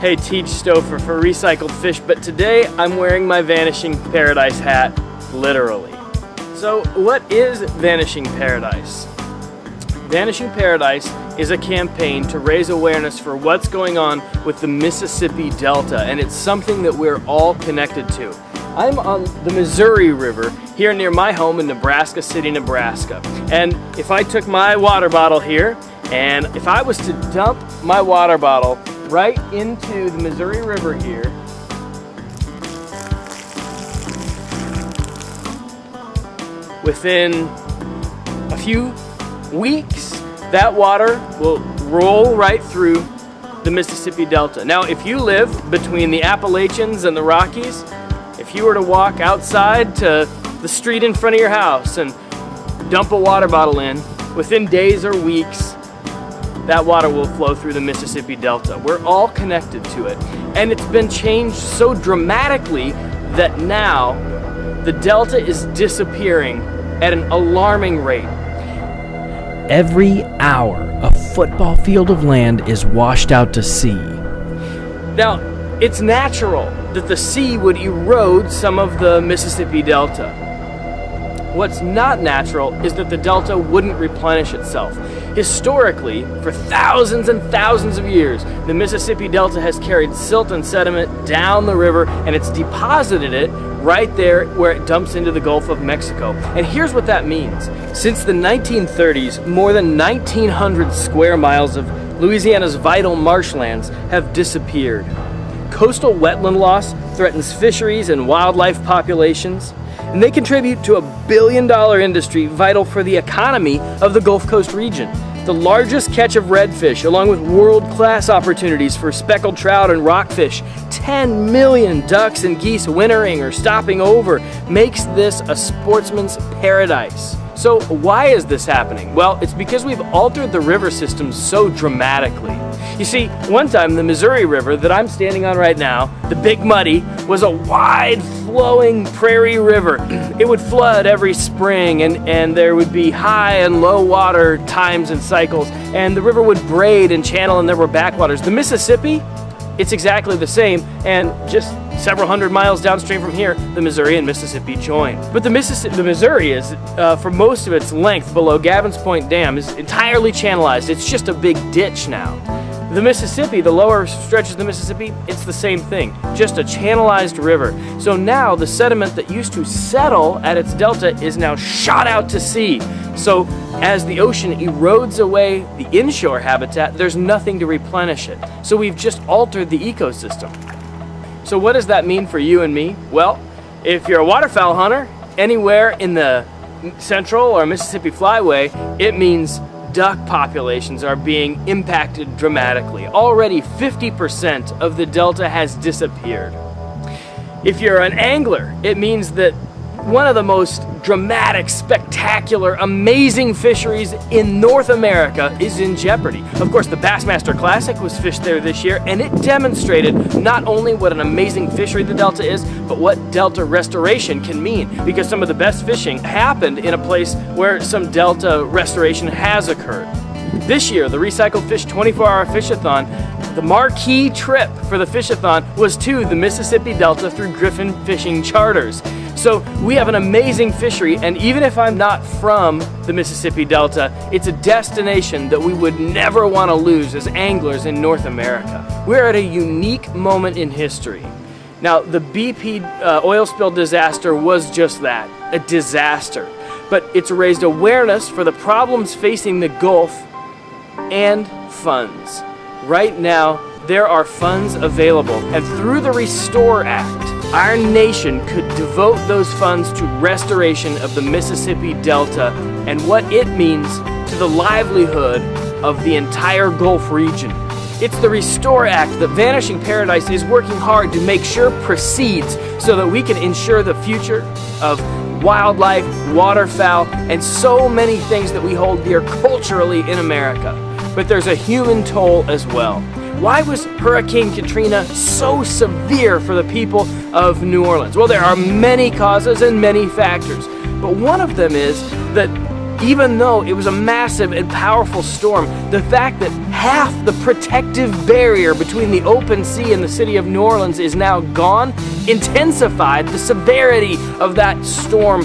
Hey, Teach Stouffer for Recycled Fish, but today I'm wearing my Vanishing Paradise hat, literally. So what is Vanishing Paradise? Vanishing Paradise is a campaign to raise awareness for what's going on with the Mississippi Delta, and it's something that we're all connected to. I'm on the Missouri River here near my home in Nebraska City, Nebraska. And if I took my water bottle here, and if I was to dump my water bottle right into the Missouri River here, within a few weeks, that water will roll right through the Mississippi Delta. Now, if you live between the Appalachians and the Rockies, if you were to walk outside to the street in front of your house and dump a water bottle in, within days or weeks, that water will flow through the Mississippi Delta. We're all connected to it. And it's been changed so dramatically that now the Delta is disappearing at an alarming rate. Every hour, a football field of land is washed out to sea. Now, it's natural that the sea would erode some of the Mississippi Delta. What's not natural is that the Delta wouldn't replenish itself. Historically, for thousands and thousands of years, the Mississippi Delta has carried silt and sediment down the river, and it's deposited it right there where it dumps into the Gulf of Mexico. And here's what that means. Since the 1930s, more than 1,900 square miles of Louisiana's vital marshlands have disappeared. Coastal wetland loss threatens fisheries and wildlife populations, and they contribute to a billion-dollar industry vital for the economy of the Gulf Coast region. The largest catch of redfish, along with world-class opportunities for speckled trout and rockfish, 10 million ducks and geese wintering or stopping over, makes this a sportsman's paradise. So why is this happening? Well, it's because we've altered the river system so dramatically. You see, one time the Missouri River that I'm standing on right now, the Big Muddy, was a wide flowing prairie river. It would flood every spring, and there would be high and low water times and cycles, and the river would braid and channel, and there were backwaters. The Mississippi, it's exactly the same, and just several hundred miles downstream from here, the Missouri and Mississippi join. But the Missouri is, for most of its length below Gavin's Point Dam, is entirely channelized. It's just a big ditch now. The Mississippi, the lower stretches of the Mississippi, it's the same thing, just a channelized river. So now the sediment that used to settle at its delta is now shot out to sea. So as the ocean erodes away the inshore habitat, there's nothing to replenish it. So we've just altered the ecosystem. So what does that mean for you and me? Well, if you're a waterfowl hunter anywhere in the Central or Mississippi Flyway, it means duck populations are being impacted dramatically. Already 50% of the Delta has disappeared. If you're an angler, it means that one of the most dramatic, spectacular, amazing fisheries in North America is in jeopardy. Of course, the Bassmaster Classic was fished there this year, and it demonstrated not only what an amazing fishery the Delta is, but what Delta restoration can mean, because some of the best fishing happened in a place where some Delta restoration has occurred. This year, the Recycled Fish 24-hour Fish-a-thon, the marquee trip for the Fish-a-thon was to the Mississippi Delta through Griffin Fishing Charters. So we have an amazing fishery, and even if I'm not from the Mississippi Delta, it's a destination that we would never want to lose as anglers in North America. We're at a unique moment in history. Now, the BP oil spill disaster was just that, a disaster. But it's raised awareness for the problems facing the Gulf and funds. Right now, there are funds available, and through the Restore Act, our nation could devote those funds to restoration of the Mississippi Delta and what it means to the livelihood of the entire Gulf region. It's the Restore Act that Vanishing Paradise is working hard to make sure proceeds so that we can ensure the future of wildlife, waterfowl, and so many things that we hold dear culturally in America. But there's a human toll as well. Why was Hurricane Katrina so severe for the people of New Orleans? Well, there are many causes and many factors, but one of them is that even though it was a massive and powerful storm, the fact that half the protective barrier between the open sea and the city of New Orleans is now gone, intensified the severity of that storm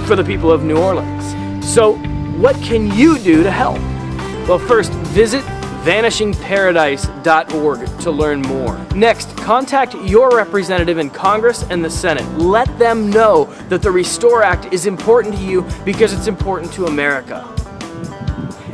for the people of New Orleans. So what can you do to help? Well, first, visit vanishingparadise.org to learn more. Next, contact your representative in Congress and the Senate. Let them know that the Restore Act is important to you because it's important to America.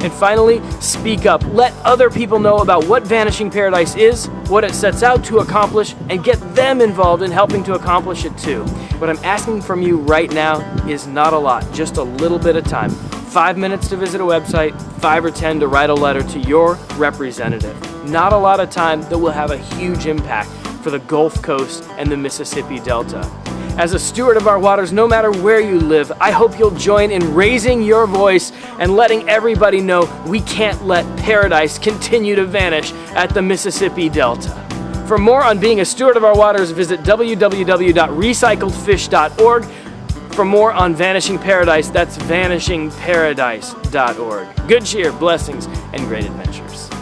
And finally, speak up. Let other people know about what Vanishing Paradise is, what it sets out to accomplish, and get them involved in helping to accomplish it too. What I'm asking from you right now is not a lot, just a little bit of time. 5 minutes to visit a website, 5 or 10 to write a letter to your representative. Not a lot of time that will have a huge impact for the Gulf Coast and the Mississippi Delta. As a steward of our waters, no matter where you live, I hope you'll join in raising your voice and letting everybody know we can't let paradise continue to vanish at the Mississippi Delta. For more on being a steward of our waters, visit www.recycledfish.org. For more on Vanishing Paradise, that's vanishingparadise.org. Good cheer, blessings, and great adventures.